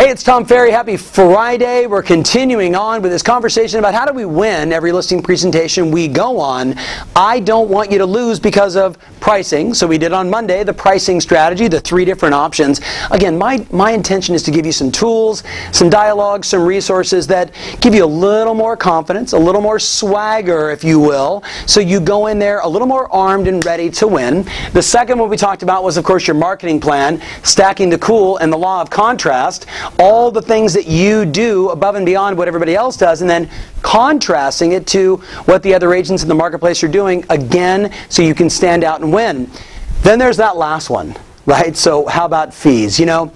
Hey, it's Tom Ferry. Happy Friday. We're continuing on with this conversation about how do we win every listing presentation we go on. I don't want you to lose because of pricing. So we did on Monday the pricing strategy, the 3 different options. Again, my intention is to give you some tools, some dialogue, some resources that give you a little more confidence, a little more swagger, if you will, so you go in there a little more armed and ready to win. The second one we talked about was, of course, your marketing plan, stacking the cool and the law of contrast. All the things that you do above and beyond what everybody else does, and then contrasting it to what the other agents in the marketplace are doing, again, so you can stand out and win. Then there's that last one, right? So how about fees? You know,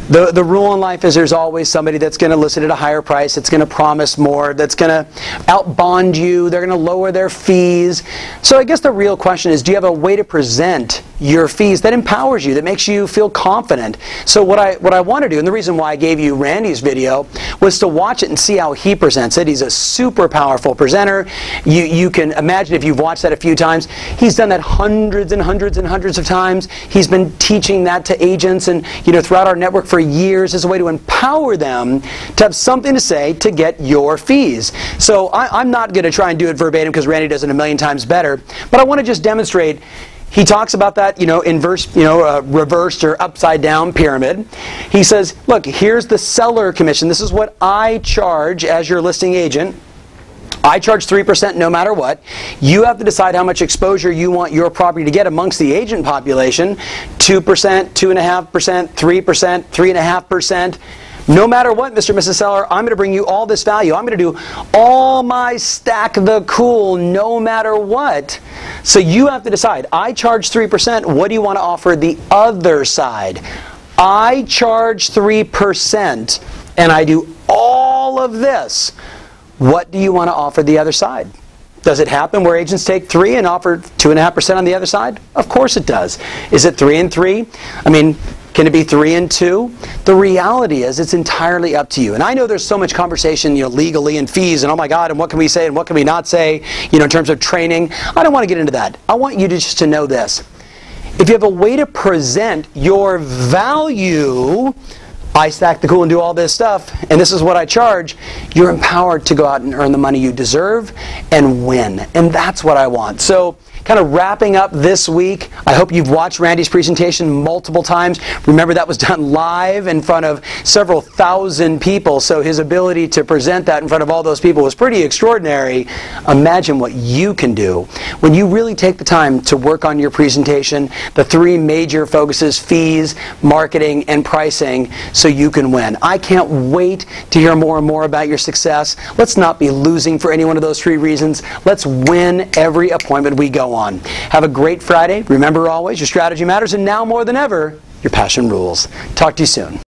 the rule in life is there's always somebody that's going to list it at a higher price, that's going to promise more, that's going to outbond you, they're going to lower their fees. So I guess the real question is, do you have a way to present your fees that empowers you, that makes you feel confident? So what I want to do, and the reason why I gave you Randy's video, was to watch it and see how he presents it. He's a super powerful presenter. You can imagine, if you've watched that a few times, he's done that hundreds and hundreds and hundreds of times. He's been teaching that to agents and throughout our network for years as a way to empower them to have something to say to get your fees. So I'm not going to try and do it verbatim because Randy does it a million times better, but I want to just demonstrate. He talks about that, reversed or upside down pyramid. He says, look, here's the seller commission. This is what I charge as your listing agent. I charge 3% no matter what. You have to decide how much exposure you want your property to get amongst the agent population. 2%, 2.5%, 3%, 3.5%. No matter what, Mr. and Mrs. Seller, I'm going to bring you all this value. I'm going to do all my stack the cool no matter what. So you have to decide. I charge 3%. What do you want to offer the other side? I charge 3% and I do all of this. What do you want to offer the other side? Does it happen where agents take 3 and offer 2.5% on the other side? Of course it does. Is it 3 and 3? I mean, can it be 3 and 2? The reality is it's entirely up to you. And I know there's so much conversation, legally and fees and oh my God, and what can we say and what can we not say, in terms of training. I don't want to get into that. I want you to just to know this. If you have a way to present your value, I stack the cool and do all this stuff, and this is what I charge, you're empowered to go out and earn the money you deserve and win. And that's what I want. So, kind of wrapping up this week, I hope you've watched Randy's presentation multiple times. Remember, that was done live in front of several thousand people, so his ability to present that in front of all those people was pretty extraordinary. Imagine what you can do when you really take the time to work on your presentation, the 3 major focuses: fees, marketing, and pricing, so you can win. I can't wait to hear more and more about your success. Let's not be losing for any one of those 3 reasons. Let's win every appointment we go on. Have a great Friday. Remember always, your strategy matters, and now more than ever, your passion rules. Talk to you soon.